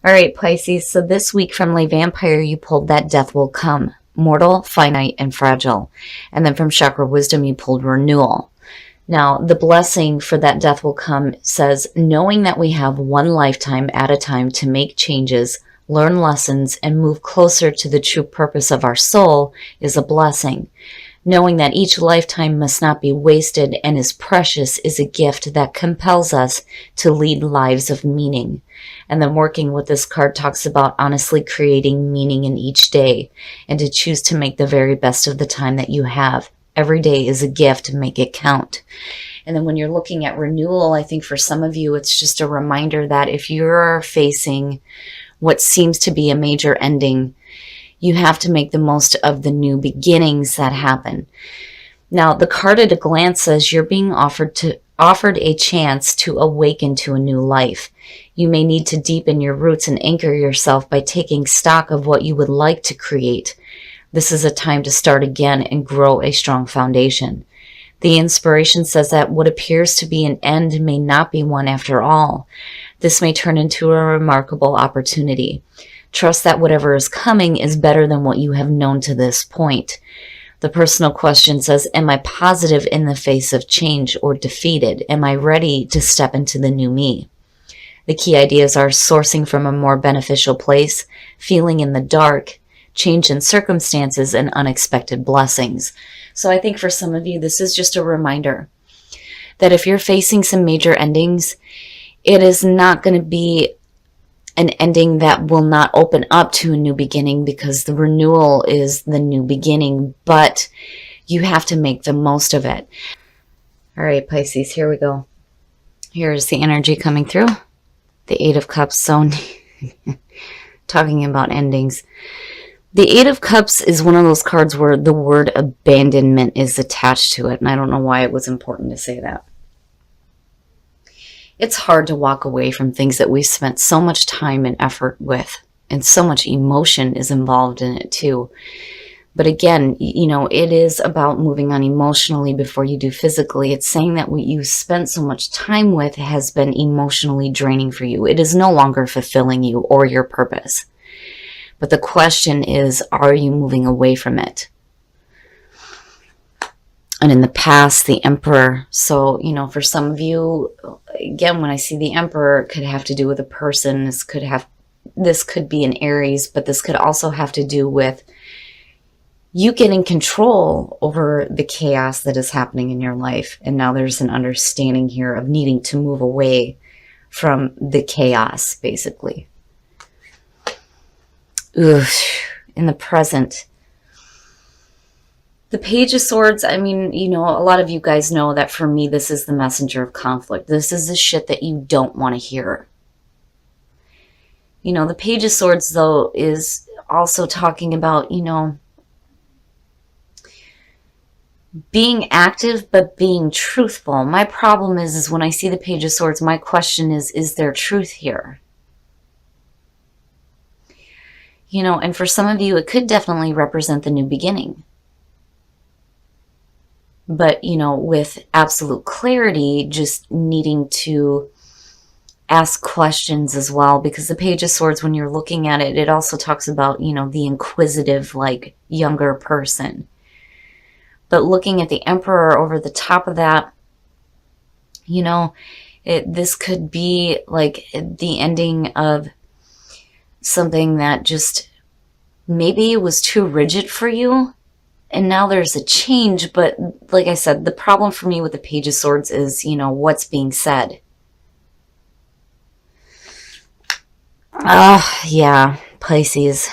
All right, Pisces. So this week from Lay Vampire, you pulled that death will come. Mortal, finite, and fragile. And then from Chakra Wisdom, you pulled renewal. Now, the blessing for that death will come says, knowing that we have one lifetime at a time to make changes, learn lessons, and move closer to the true purpose of our soul is a blessing. Knowing that each lifetime must not be wasted and is precious is a gift that compels us to lead lives of meaning. And then working with this card talks about honestly creating meaning in each day and to choose to make the very best of the time that you have. Every day is a gift, make it count. And then when you're looking at renewal, I think for some of you, it's just a reminder that if you're facing what seems to be a major ending, you have to make the most of the new beginnings that happen. Now, the card at a glance says you're being offered a chance to awaken to a new life. You may need to deepen your roots and anchor yourself by taking stock of what you would like to create. This is a time to start again and grow a strong foundation. The inspiration says that what appears to be an end may not be one after all. This may turn into a remarkable opportunity. Trust that whatever is coming is better than what you have known to this point. The personal question says, am I positive in the face of change or defeated? Am I ready to step into the new me? The key ideas are sourcing from a more beneficial place, feeling in the dark, change in circumstances, and unexpected blessings. So I think for some of you, this is just a reminder that if you're facing some major endings, it is not going to be an ending that will not open up to a new beginning, because the renewal is the new beginning, but you have to make the most of it. All right, Pisces, here we go. Here's the energy coming through. The Eight of Cups, so talking about endings. The Eight of Cups is one of those cards where the word abandonment is attached to it, and I don't know why it was important to say that. It's hard to walk away from things that we've spent so much time and effort with, and so much emotion is involved in it too. But again, you know, it is about moving on emotionally before you do physically. It's saying that what you spent so much time with has been emotionally draining for you. It is no longer fulfilling you or your purpose. But the question is, are you moving away from it? And in the past, the Emperor. So, you know, for some of you, again, when I see the Emperor, it could have to do with a person. This could be an Aries, but this could also have to do with you getting control over the chaos that is happening in your life. And now there's an understanding here of needing to move away from the chaos, basically. Ugh, in the present. The Page of Swords, I mean, you know, a lot of you guys know that for me, this is the messenger of conflict. This is the shit that you don't want to hear. You know, the Page of Swords, though, is also talking about, you know, being active, but being truthful. My problem is when I see the Page of Swords, my question is there truth here? You know, and for some of you, it could definitely represent the new beginning. But, you know, with absolute clarity, just needing to ask questions as well. Because the Page of Swords, when you're looking at it, it also talks about, you know, the inquisitive, like, younger person. But looking at the Emperor over the top of that, you know, this could be like the ending of something that just maybe was too rigid for you. And now there's a change, but like I said, the problem for me with the Page of Swords is, you know, what's being said. Yeah, Pisces.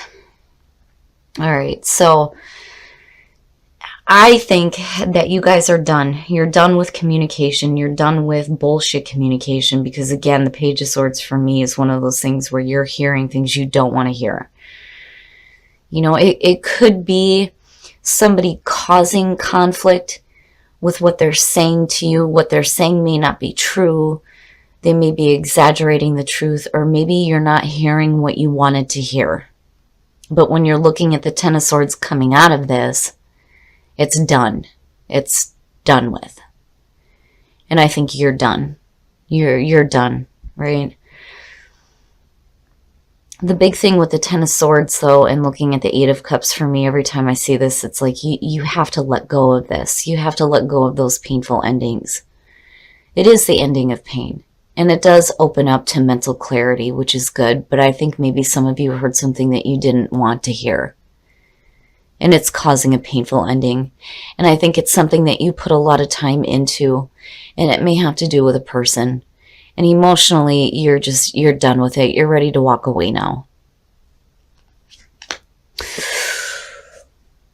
All right, so I think that you guys are done. You're done with communication. You're done with bullshit communication, because again, the Page of Swords for me is one of those things where you're hearing things you don't want to hear. You know, it could be somebody causing conflict with what they're saying to you. What they're saying may not be true. They may be exaggerating the truth, or maybe you're not hearing what you wanted to hear. But when you're looking at the Ten of Swords coming out of this, it's done. It's done with. And I think you're done. You're done, right? The big thing with the Ten of Swords, though, and looking at the Eight of Cups for me, every time I see this, it's like you have to let go of this. You have to let go of those painful endings. It is the ending of pain. And it does open up to mental clarity, which is good. But I think maybe some of you heard something that you didn't want to hear. And it's causing a painful ending. And I think it's something that you put a lot of time into. And it may have to do with a person. And emotionally, you're done with it. You're ready to walk away now.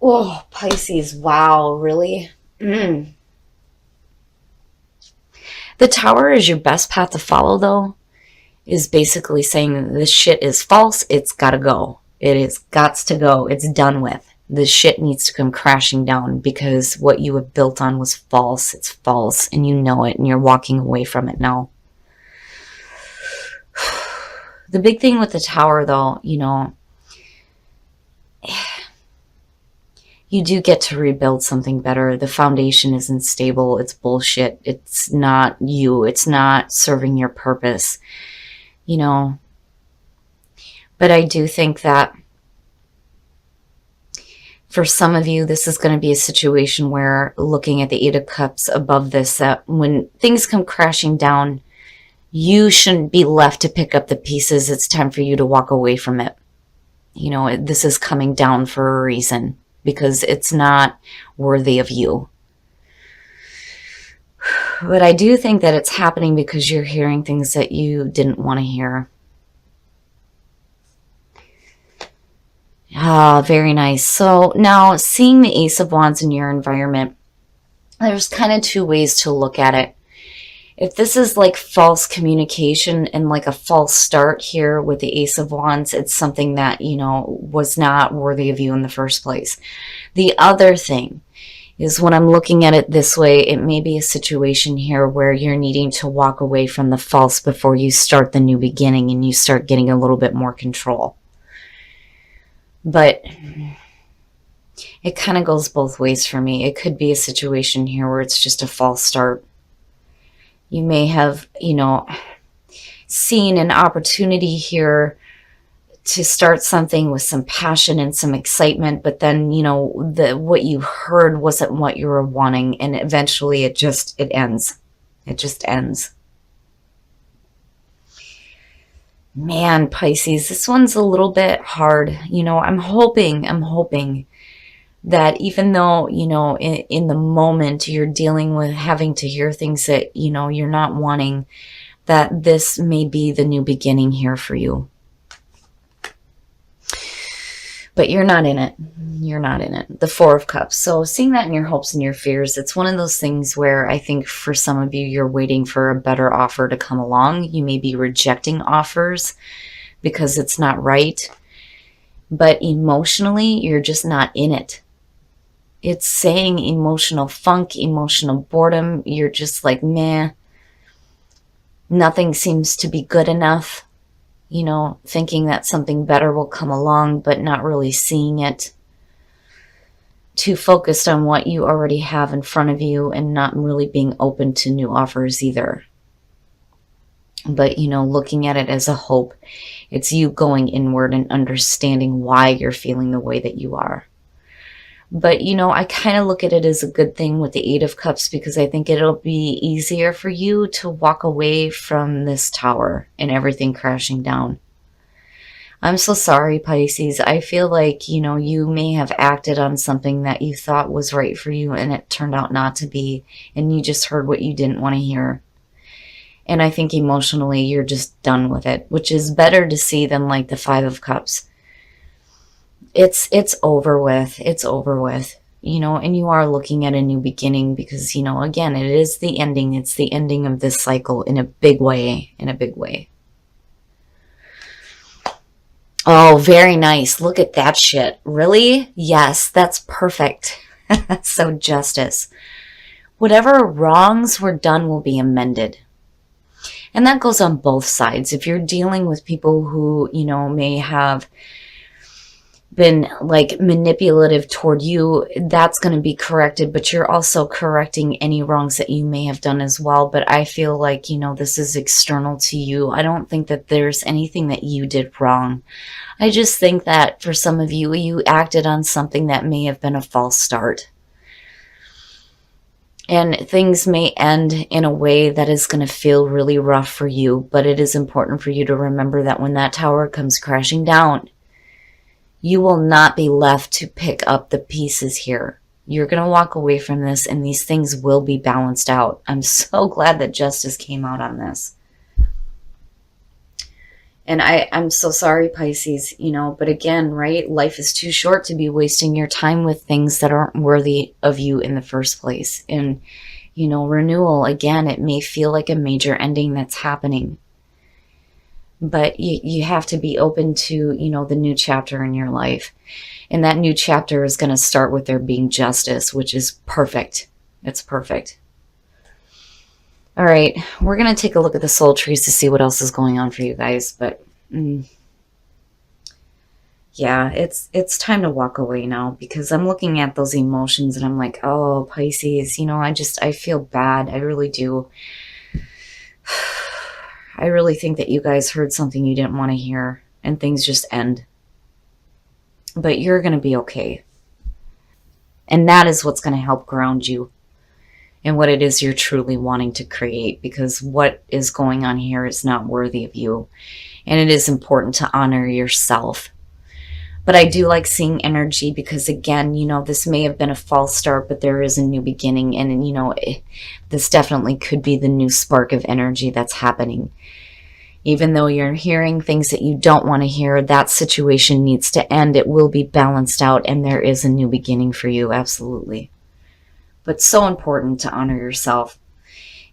Oh, Pisces. Wow, really? The Tower is your best path to follow, though. Is basically saying this shit is false. It's gotta go. It is gots to go. It's done with. This shit needs to come crashing down because what you have built on was false. It's false and you know it and you're walking away from it now. The big thing with the Tower, though, you know, you do get to rebuild something better. The foundation isn't stable. It's bullshit. It's not you. It's not serving your purpose, you know. But I do think that for some of you, this is going to be a situation where, looking at the Eight of Cups above this, that when things come crashing down, you shouldn't be left to pick up the pieces. It's time for you to walk away from it. You know, this is coming down for a reason because it's not worthy of you. But I do think that it's happening because you're hearing things that you didn't want to hear. Ah, very nice. So now, seeing the Ace of Wands in your environment, there's kind of two ways to look at it. If this is like false communication and like a false start here with the Ace of Wands, it's something that, you know, was not worthy of you in the first place. The other thing is, when I'm looking at it this way, it may be a situation here where you're needing to walk away from the false before you start the new beginning and you start getting a little bit more control. But it kind of goes both ways for me. It could be a situation here where it's just a false start. You may have, you know, seen an opportunity here to start something with some passion and some excitement, but then, you know, what you heard wasn't what you were wanting, and eventually it ends. It just ends. Man, Pisces, this one's a little bit hard. You know, I'm hoping that even though, you know, in the moment you're dealing with having to hear things that, you know, you're not wanting, that this may be the new beginning here for you. But you're not in it. You're not in it. The Four of Cups. So seeing that in your hopes and your fears, it's one of those things where I think for some of you, you're waiting for a better offer to come along. You may be rejecting offers because it's not right. But emotionally, you're just not in it. It's saying emotional funk, emotional boredom. You're just like, meh. Nothing seems to be good enough. You know, thinking that something better will come along, but not really seeing it. Too focused on what you already have in front of you and not really being open to new offers either. But, you know, looking at it as a hope, it's you going inward and understanding why you're feeling the way that you are. But, you know, I kind of look at it as a good thing with the Eight of Cups because I think it'll be easier for you to walk away from this Tower and everything crashing down. I'm so sorry, Pisces. I feel like, you know, you may have acted on something that you thought was right for you and it turned out not to be, and you just heard what you didn't want to hear. And I think emotionally you're just done with it, which is better to see than like the Five of Cups. It's over with. It's over with, you know, and you are looking at a new beginning because, you know, again, it is the ending. It's the ending of this cycle in a big way, Oh, very nice. Look at that shit. Really? Yes, that's perfect. So justice. Whatever wrongs were done will be amended. And that goes on both sides. If you're dealing with people who, you know, may have been like manipulative toward you, that's going to be corrected, but you're also correcting any wrongs that you may have done as well. But I feel like, this is external to you. I don't think that there's anything that you did wrong. I just think that for some of you, you acted on something that may have been a false start. And things may end in a way that is going to feel really rough for you, but it is important for you to remember that when that tower comes crashing down, you will not be left to pick up the pieces here. You're going to walk away from this and these things will be balanced out. I'm so glad that justice came out on this. And I'm so sorry, Pisces, but again, right? Life is too short to be wasting your time with things that aren't worthy of you in the first place. And, renewal, again, it may feel like a major ending that's happening. But you have to be open to, the new chapter in your life. And that new chapter is going to start with there being justice, which is perfect. It's perfect. All right, we're going to take a look at the soul trees to see what else is going on for you guys. But yeah, it's time to walk away now, because I'm looking at those emotions and I'm like, oh, Pisces, I feel bad. I really do. I really think that you guys heard something you didn't want to hear and things just end. But you're going to be okay. And that is what's going to help ground you in what it is you're truly wanting to create, because what is going on here is not worthy of you. And it is important to honor yourself. But I do like seeing energy because, again, this may have been a false start, but there is a new beginning. And, this definitely could be the new spark of energy that's happening. Even though you're hearing things that you don't want to hear, that situation needs to end. It will be balanced out and there is a new beginning for you, absolutely. But so important to honor yourself.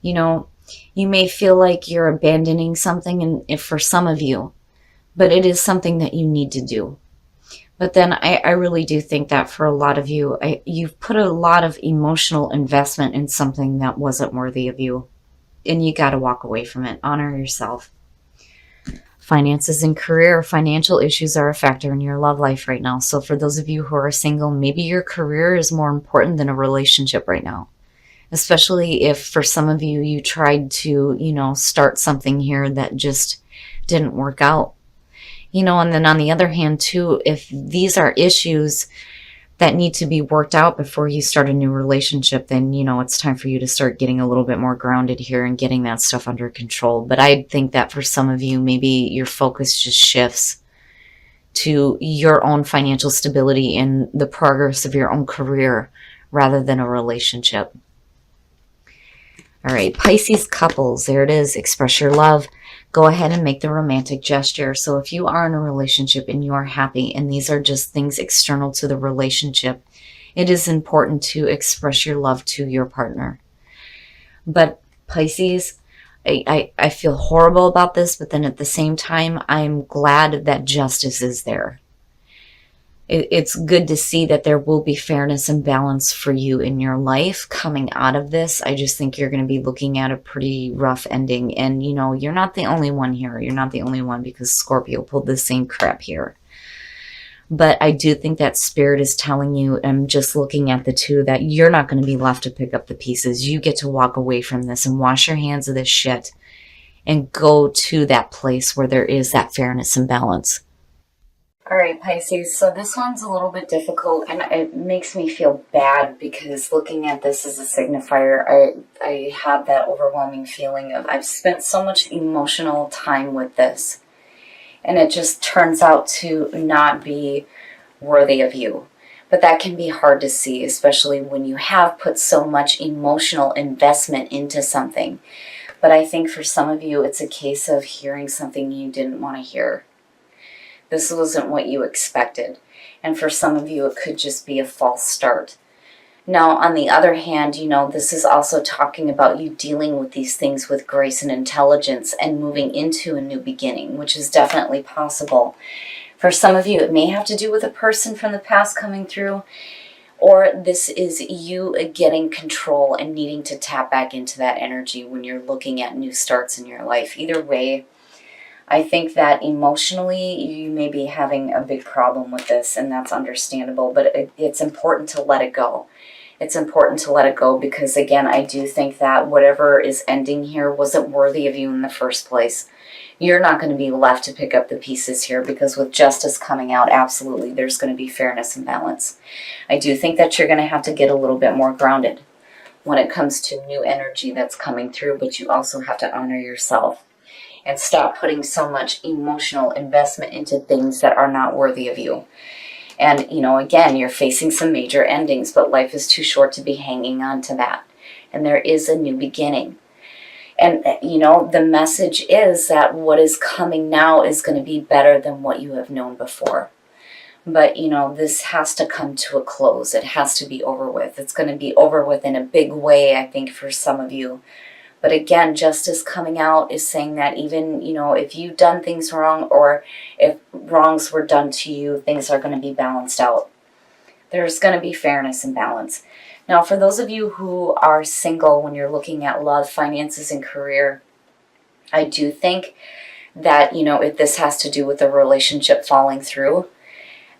You may feel like you're abandoning something, and if for some of you, but it is something that you need to do. But then I really do think that for a lot of you, you've put a lot of emotional investment in something that wasn't worthy of you. And you got to walk away from it. Honor yourself. Finances and career. Financial issues are a factor in your love life right now. So for those of you who are single, maybe your career is more important than a relationship right now. Especially if for some of you, you tried to, start something here that just didn't work out. And then on the other hand, too, if these are issues that need to be worked out before you start a new relationship, then, it's time for you to start getting a little bit more grounded here and getting that stuff under control. But I think that for some of you, maybe your focus just shifts to your own financial stability and the progress of your own career rather than a relationship. All right, Pisces couples, there it is. Express your love. Go ahead and make the romantic gesture. So if you are in a relationship and you are happy and these are just things external to the relationship, it is important to express your love to your partner. But Pisces, I feel horrible about this, but then at the same time, I'm glad that justice is there. It's good to see that there will be fairness and balance for you in your life coming out of this. I just think you're going to be looking at a pretty rough ending. And, you're not the only one here. You're not the only one, because Scorpio pulled the same crap here. But I do think that Spirit is telling you, I'm just looking at the two, that you're not going to be left to pick up the pieces. You get to walk away from this and wash your hands of this shit and go to that place where there is that fairness and balance. All right, Pisces, so this one's a little bit difficult, and it makes me feel bad because looking at this as a signifier, I have that overwhelming feeling of I've spent so much emotional time with this, and it just turns out to not be worthy of you. But that can be hard to see, especially when you have put so much emotional investment into something. But I think for some of you, it's a case of hearing something you didn't want to hear. This wasn't what you expected. And for some of you, it could just be a false start. Now, on the other hand, this is also talking about you dealing with these things with grace and intelligence and moving into a new beginning, which is definitely possible. For some of you, it may have to do with a person from the past coming through, or this is you getting control and needing to tap back into that energy when you're looking at new starts in your life. Either way, I think that emotionally you may be having a big problem with this, and that's understandable, but it's important to let it go. It's important to let it go because, again, I do think that whatever is ending here wasn't worthy of you in the first place. You're not going to be left to pick up the pieces here because with justice coming out, absolutely, there's going to be fairness and balance. I do think that you're going to have to get a little bit more grounded when it comes to new energy that's coming through, but you also have to honor yourself and stop putting so much emotional investment into things that are not worthy of you. And, again, you're facing some major endings, but life is too short to be hanging on to that. And there is a new beginning. And, the message is that what is coming now is going to be better than what you have known before. But, this has to come to a close. It has to be over with. It's going to be over with in a big way, I think, for some of you. But again, justice coming out is saying that even, if you've done things wrong or if wrongs were done to you, things are going to be balanced out. There's going to be fairness and balance. Now, for those of you who are single, when you're looking at love, finances, and career, I do think that, if this has to do with a relationship falling through,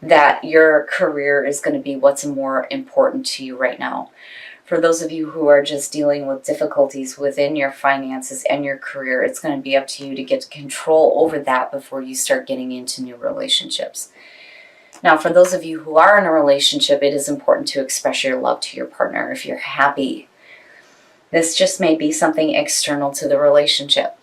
that your career is going to be what's more important to you right now. For those of you who are just dealing with difficulties within your finances and your career, it's going to be up to you to get control over that before you start getting into new relationships. Now, for those of you who are in a relationship, it is important to express your love to your partner if you're happy. This just may be something external to the relationship.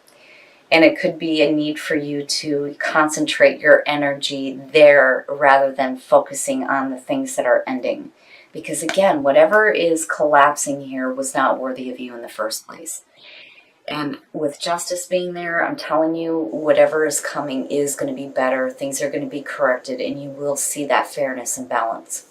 And it could be a need for you to concentrate your energy there rather than focusing on the things that are ending. Because again, whatever is collapsing here was not worthy of you in the first place. And with justice being there, I'm telling you, whatever is coming is going to be better. Things are going to be corrected, and you will see that fairness and balance.